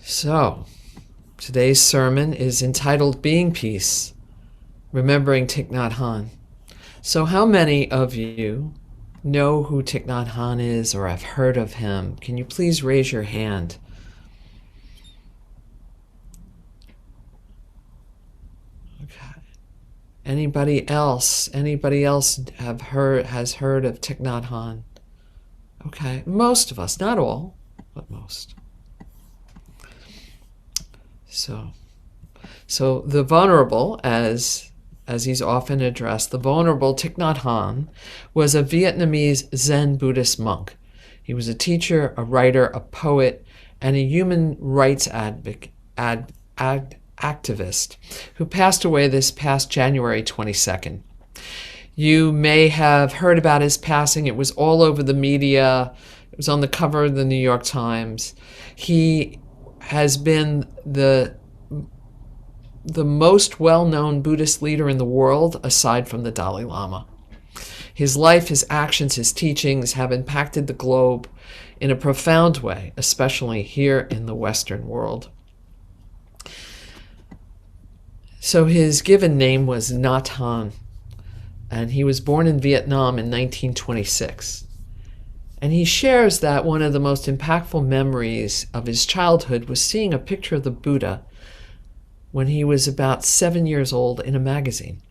So, today's sermon is entitled Being Peace, Remembering Thich Nhat Hanh. So how many of you know who Thich Nhat Hanh is or have heard of him? Can you please raise your hand? Okay. Anybody else? Anybody else has heard of Thich Nhat Hanh? Okay, most of us, not all, but most. So the Venerable, as he's often addressed, the Venerable Thich Nhat Hanh was a Vietnamese Zen Buddhist monk. He was a teacher, a writer, a poet, and a human rights activist who passed away this past January 22nd. You may have heard about his passing. It was all over the media. It was on the cover of the New York Times. He has been the most well-known Buddhist leader in the world, aside from the Dalai Lama. His life, his actions, his teachings have impacted the globe in a profound way, especially here in the Western world. So his given name was Nhat Hanh, and he was born in Vietnam in 1926. And he shares that one of the most impactful memories of his childhood was seeing a picture of the Buddha when he was about 7 years old in a magazine.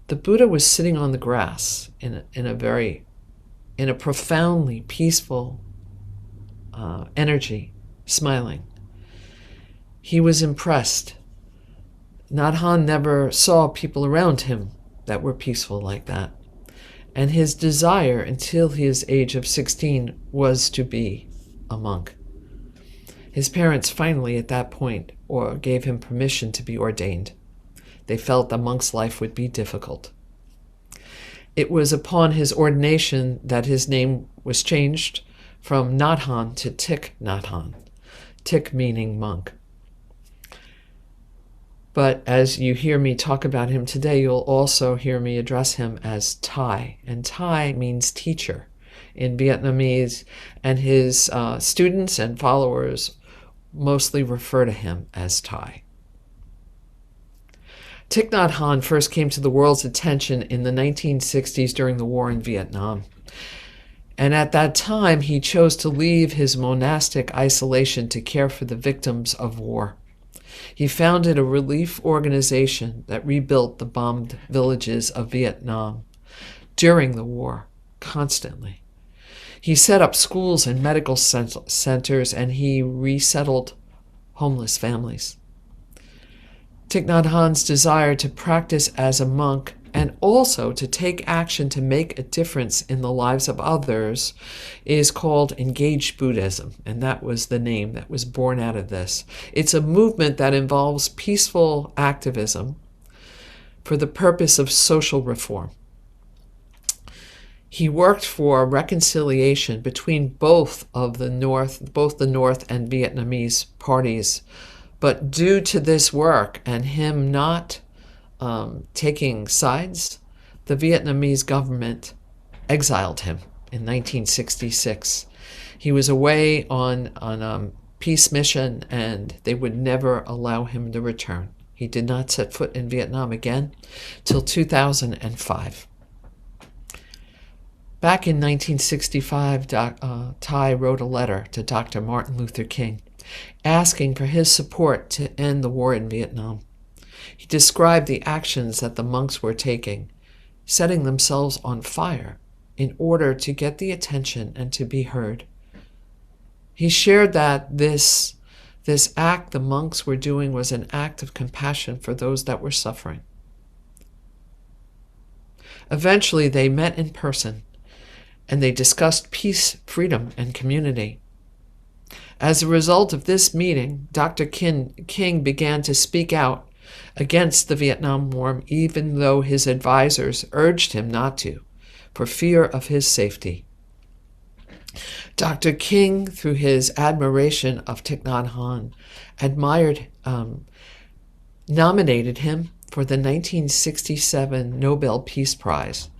The Buddha was sitting on the grass in a profoundly peaceful energy, smiling. He was impressed. Nhat Hanh never saw people around him that were peaceful like that. And his desire until his age of 16 was to be a monk. His parents finally at that point gave him permission to be ordained. They felt the monk's life would be difficult. It was upon his ordination that his name was changed from Nhat Hanh to Thich Nhat Hanh, Thich meaning monk. But as you hear me talk about him today, you'll also hear me address him as Thai. And Thai means teacher in Vietnamese, and his students and followers mostly refer to him as Thai. Thich Nhat Hanh first came to the world's attention in the 1960s during the war in Vietnam. And at that time, he chose to leave his monastic isolation to care for the victims of war. He founded a relief organization that rebuilt the bombed villages of Vietnam during the war, constantly. He set up schools and medical centers, and he resettled homeless families. Thich Nhat Hanh's desire to practice as a monk and also to take action to make a difference in the lives of others is called Engaged Buddhism, and that was the name that was born out of this. It's a movement that involves peaceful activism for the purpose of social reform. He worked for reconciliation between both the North and Vietnamese parties, but due to this work and him not taking sides, the Vietnamese government exiled him in 1966. He was away on a peace mission, and they would never allow him to return. He did not set foot in Vietnam again till 2005. Back in 1965, Thai wrote a letter to Dr. Martin Luther King asking for his support to end the war in Vietnam. He described the actions that the monks were taking, setting themselves on fire in order to get the attention and to be heard. He shared that this act the monks were doing was an act of compassion for those that were suffering. Eventually, they met in person, and they discussed peace, freedom, and community. As a result of this meeting, Dr. King began to speak out against the Vietnam War, even though his advisors urged him not to, for fear of his safety. Dr. King, through his admiration of Thich Nhat Hanh, nominated him for the 1967 Nobel Peace Prize,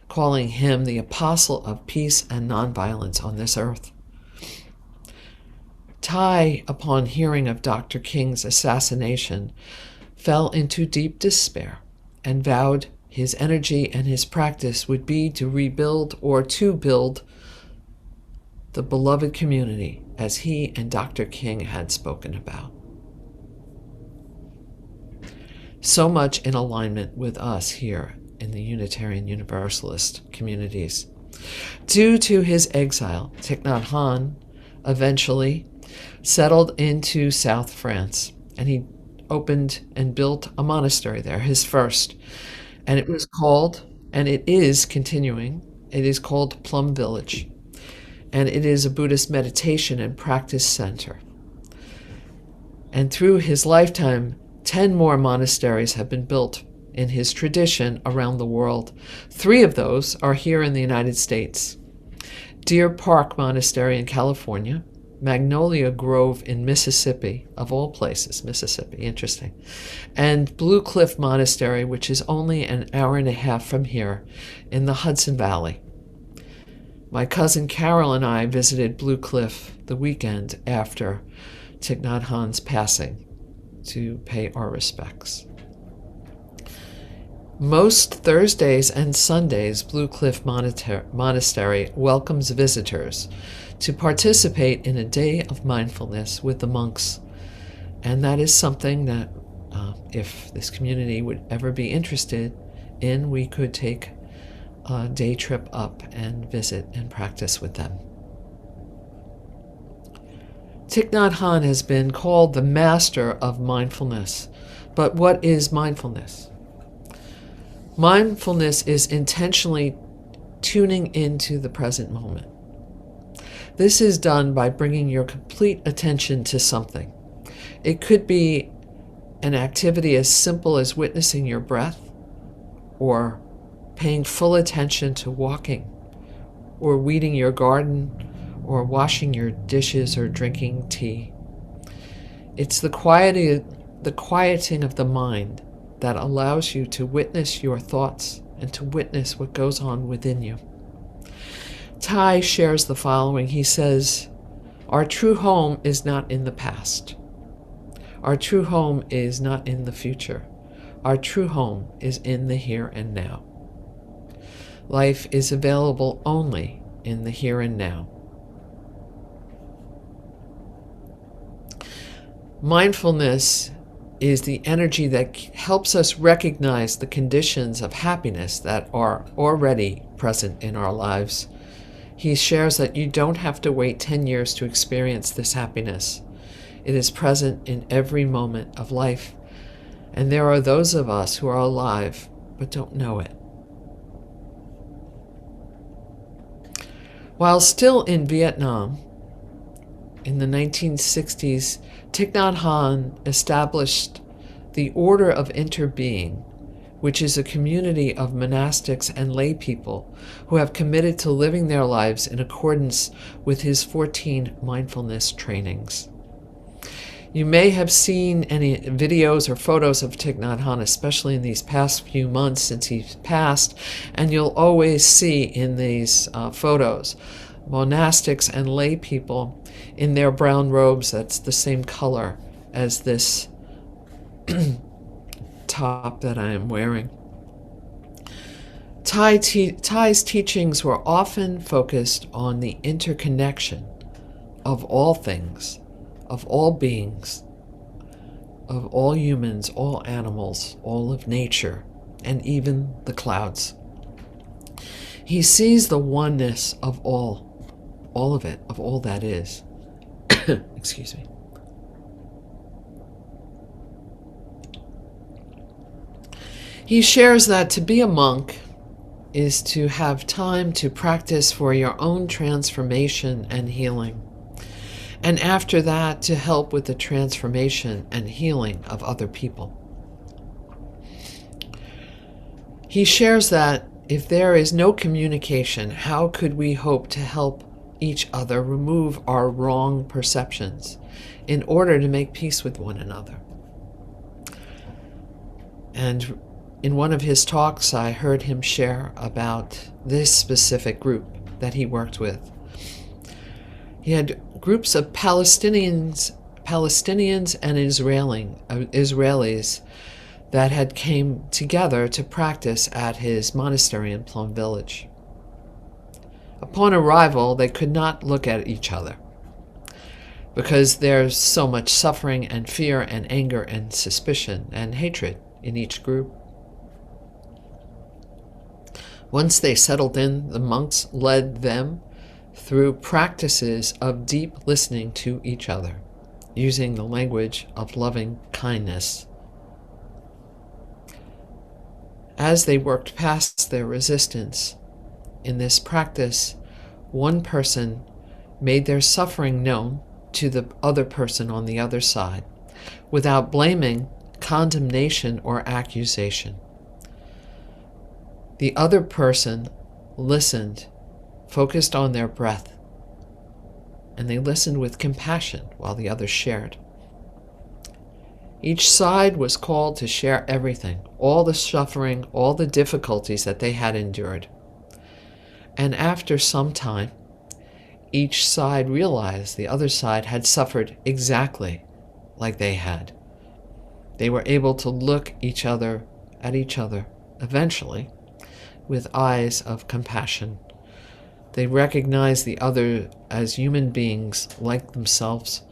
calling him the apostle of peace and nonviolence on this earth. Thich, upon hearing of Dr. King's assassination, fell into deep despair and vowed his energy and his practice would be to rebuild or to build the beloved community as he and Dr. King had spoken about. So much in alignment with us here in the Unitarian Universalist communities. Due to his exile, Thich Nhat Hanh eventually settled into South France, and he opened and built a monastery there, his first. And it was called, and it is continuing, it is called Plum Village. And it is a Buddhist meditation and practice center. And through his lifetime, 10 more monasteries have been built in his tradition around the world. 3 of those are here in the United States. Deer Park Monastery in California, Magnolia Grove in Mississippi, of all places, Mississippi, interesting, and Blue Cliff Monastery, which is only an hour and a half from here in the Hudson Valley. My cousin Carol and I visited Blue Cliff the weekend after Thich Nhat Hanh's passing to pay our respects. Most Thursdays and Sundays, Blue Cliff Monastery welcomes visitors to participate in a day of mindfulness with the monks. And that is something that, if this community would ever be interested in, we could take a day trip up and visit and practice with them. Thich Nhat Hanh has been called the master of mindfulness. But what is mindfulness? Mindfulness is intentionally tuning into the present moment. This is done by bringing your complete attention to something. It could be an activity as simple as witnessing your breath, or paying full attention to walking, or weeding your garden, or washing your dishes, or drinking tea. It's the quieting of the mind that allows you to witness your thoughts and to witness what goes on within you. Thich shares the following. He says, "Our true home is not in the past. Our true home is not in the future. Our true home is in the here and now. Life is available only in the here and now." Mindfulness is the energy that helps us recognize the conditions of happiness that are already present in our lives. He shares that you don't have to wait 10 years to experience this happiness. It is present in every moment of life, and there are those of us who are alive but don't know it. While still in Vietnam, in the 1960s, Thich Nhat Hanh established the Order of Interbeing, which is a community of monastics and lay people who have committed to living their lives in accordance with his 14 mindfulness trainings. You may have seen any videos or photos of Thich Nhat Hanh, especially in these past few months since he's passed, and you'll always see in these photos monastics and lay people in their brown robes that's the same color as this top that I am wearing. Thai's teachings were often focused on the interconnection of all things, of all beings, of all humans, all animals, all of nature, and even the clouds. He sees the oneness of all of it, of all that is. Excuse me. He shares that to be a monk is to have time to practice for your own transformation and healing, and after that to help with the transformation and healing of other people. He shares that if there is no communication, how could we hope to help each other remove our wrong perceptions in order to make peace with one another? And in one of his talks, I heard him share about this specific group that he worked with. He had groups of Palestinians and Israelis that had came together to practice at his monastery in Plum Village. Upon arrival, they could not look at each other because there's so much suffering and fear and anger and suspicion and hatred in each group. Once they settled in, the monks led them through practices of deep listening to each other, using the language of loving kindness. As they worked past their resistance in this practice, one person made their suffering known to the other person on the other side, without blaming, condemnation, or accusation. The other person listened, focused on their breath, and they listened with compassion while the others shared. Each side was called to share everything, all the suffering, all the difficulties that they had endured. And after some time, each side realized the other side had suffered exactly like they had. They were able to look at each other eventually with eyes of compassion. They recognized the other as human beings like themselves.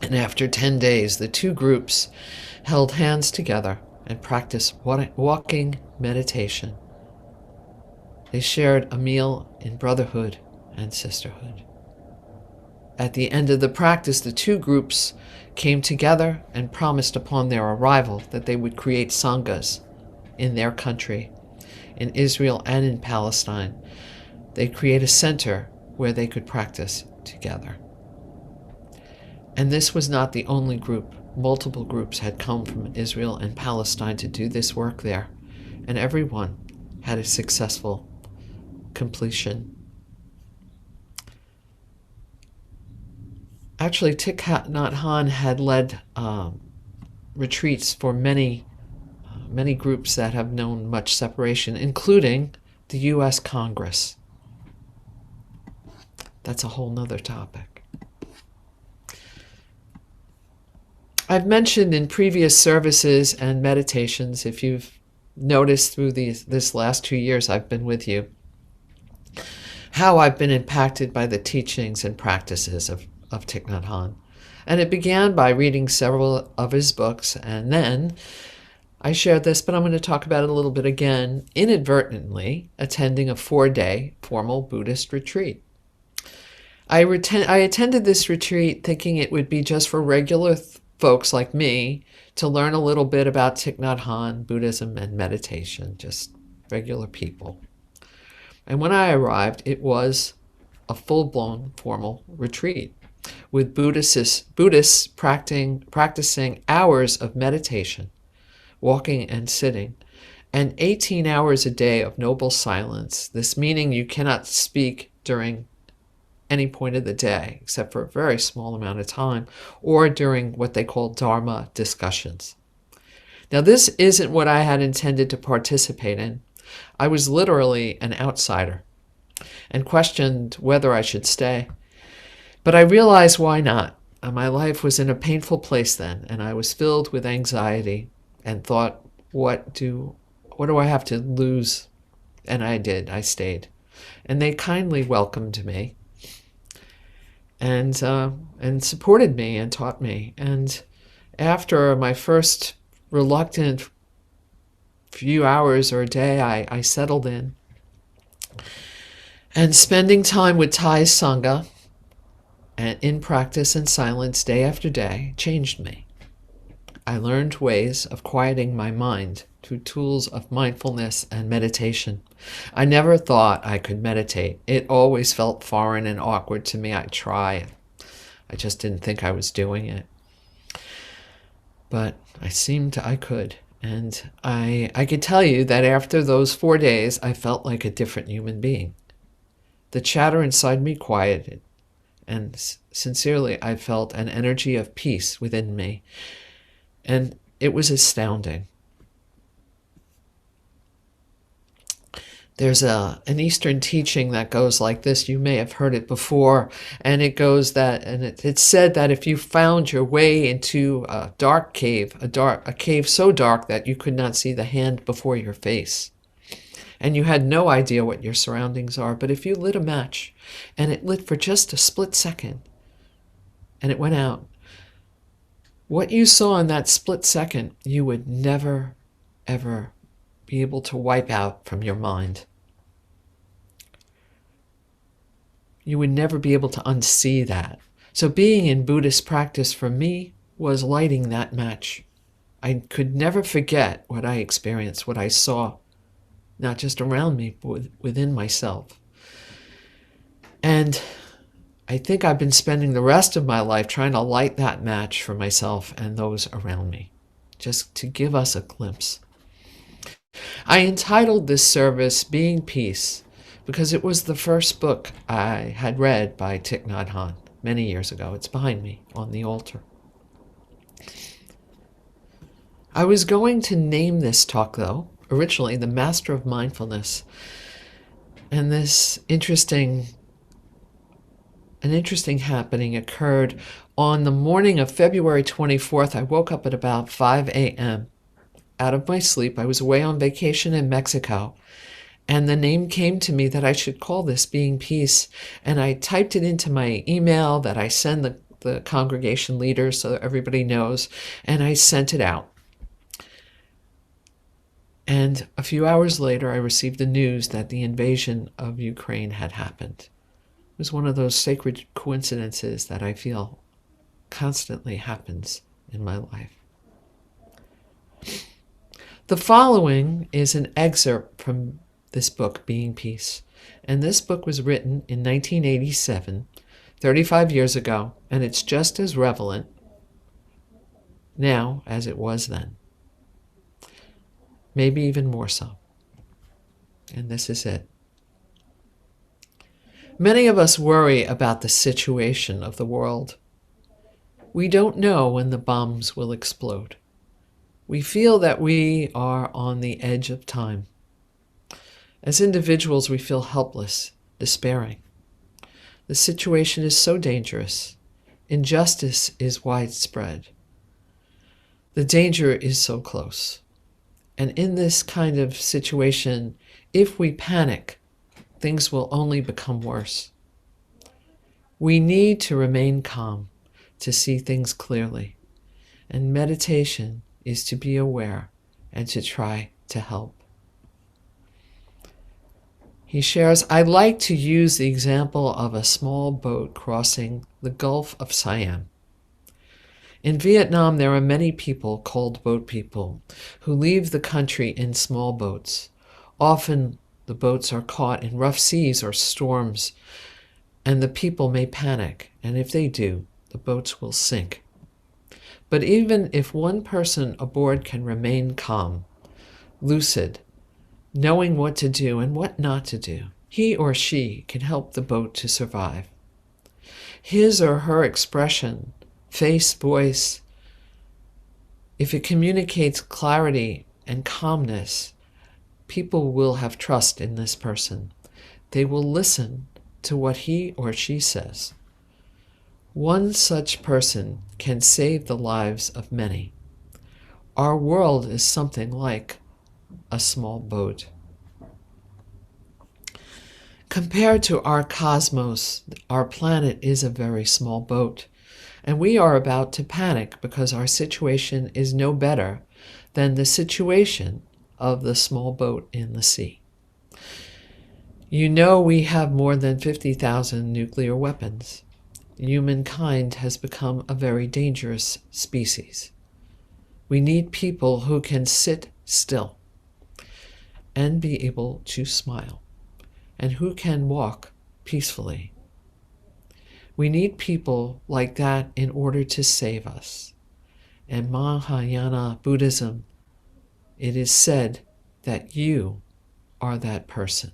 And after 10 days, the two groups held hands together and practiced walking meditation. They shared a meal in brotherhood and sisterhood. At the end of the practice, the two groups came together and promised upon their arrival that they would create sanghas in their country, in Israel and in Palestine. They'd create a center where they could practice together. And this was not the only group. Multiple groups had come from Israel and Palestine to do this work there, and everyone had a successful completion. Actually, Thich Nhat Hanh had led retreats for many groups that have known much separation, including the U.S. Congress. That's a whole nother topic. I've mentioned in previous services and meditations, if you've noticed through this last 2 years I've been with you, how I've been impacted by the teachings and practices of Thich Nhat Hanh. And it began by reading several of his books, and then I shared this, but I'm going to talk about it a little bit again, inadvertently attending a 4-day formal Buddhist retreat. I attended this retreat thinking it would be just for regular folks like me to learn a little bit about Thich Nhat Hanh, Buddhism, and meditation, just regular people. And when I arrived, it was a full-blown formal retreat with Buddhists practicing hours of meditation, walking and sitting, and 18 hours a day of noble silence. This meaning you cannot speak during any point of the day, except for a very small amount of time, or during what they call Dharma discussions. Now, this isn't what I had intended to participate in. I was literally an outsider and questioned whether I should stay. But I realized why not. My life was in a painful place then, and I was filled with anxiety and thought, what do I have to lose? And I did. I stayed. And they kindly welcomed me and supported me and taught me. And after my first reluctant few hours or a day, I settled in. And spending time with Thai Sangha and in practice and silence day after day changed me. I learned ways of quieting my mind through tools of mindfulness and meditation. I never thought I could meditate. It always felt foreign and awkward to me. I'd try. I just didn't think I was doing it. But I could. And I could tell you that after those 4 days, I felt like a different human being. The chatter inside me quieted, and sincerely, I felt an energy of peace within me. And it was astounding. There's an Eastern teaching that goes like this. You may have heard it before, and it goes that, and it's said that if you found your way into a dark cave, a cave so dark that you could not see the hand before your face, and you had no idea what your surroundings are, but if you lit a match, and it lit for just a split second, and it went out, what you saw in that split second, you would never, ever be able to wipe out from your mind. You would never be able to unsee that. So being in Buddhist practice for me was lighting that match. I could never forget what I experienced, what I saw, not just around me, but within myself. And I think I've been spending the rest of my life trying to light that match for myself and those around me, just to give us a glimpse. I entitled this service Being Peace because it was the first book I had read by Thich Nhat Hanh many years ago. It's behind me on the altar. I was going to name this talk, though, originally The Master of Mindfulness. And this interesting happening occurred on the morning of February 24th. I woke up at about 5 a.m. out of my sleep. I was away on vacation in Mexico. And the name came to me that I should call this Being Peace. And I typed it into my email that I send the congregation leaders so that everybody knows. And I sent it out. And a few hours later, I received the news that the invasion of Ukraine had happened. It was one of those sacred coincidences that I feel constantly happens in my life. The following is an excerpt from this book, Being Peace. And this book was written in 1987, 35 years ago, and it's just as relevant now as it was then. Maybe even more so. And this is it. Many of us worry about the situation of the world. We don't know when the bombs will explode. We feel that we are on the edge of time. As individuals, we feel helpless, despairing. The situation is so dangerous. Injustice is widespread. The danger is so close. And in this kind of situation, if we panic, things will only become worse. We need to remain calm, to see things clearly. And meditation is to be aware and to try to help. He shares, I like to use the example of a small boat crossing the Gulf of Siam. In Vietnam, there are many people called boat people who leave the country in small boats. Often the boats are caught in rough seas or storms, and the people may panic, and if they do, the boats will sink. But even if one person aboard can remain calm, lucid, knowing what to do and what not to do, he or she can help the boat to survive. His or her expression, face, voice, if it communicates clarity and calmness, people will have trust in this person. They will listen to what he or she says. One such person can save the lives of many. Our world is something like a small boat. Compared to our cosmos, our planet is a very small boat, and we are about to panic because our situation is no better than the situation of the small boat in the sea. You know we have more than 50,000 nuclear weapons. Humankind has become a very dangerous species. We need people who can sit still and be able to smile, and who can walk peacefully. We need people like that in order to save us. In Mahayana Buddhism, it is said that you are that person,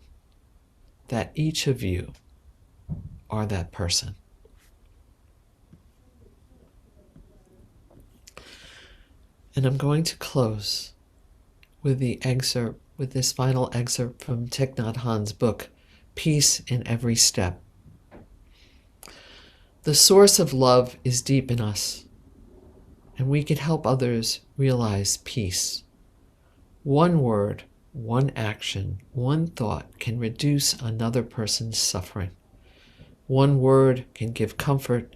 that each of you are that person. And I'm going to close with the excerpt with this final excerpt from Thich Nhat Hanh's book, Peace in Every Step. The source of love is deep in us, and we can help others realize peace. One word, one action, one thought can reduce another person's suffering. One word can give comfort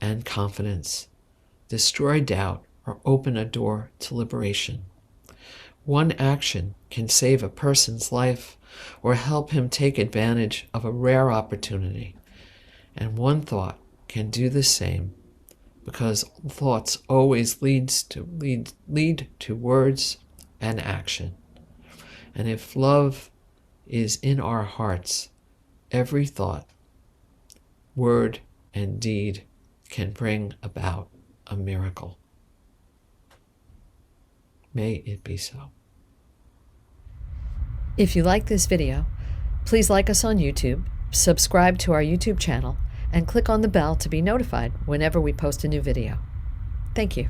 and confidence, destroy doubt, or open a door to liberation. One action can save a person's life or help him take advantage of a rare opportunity. And one thought can do the same, because thoughts always lead to words and action. And if love is in our hearts, every thought, word, and deed can bring about a miracle. May it be so. If you like this video, please like us on YouTube, subscribe to our YouTube channel, and click on the bell to be notified whenever we post a new video. Thank you.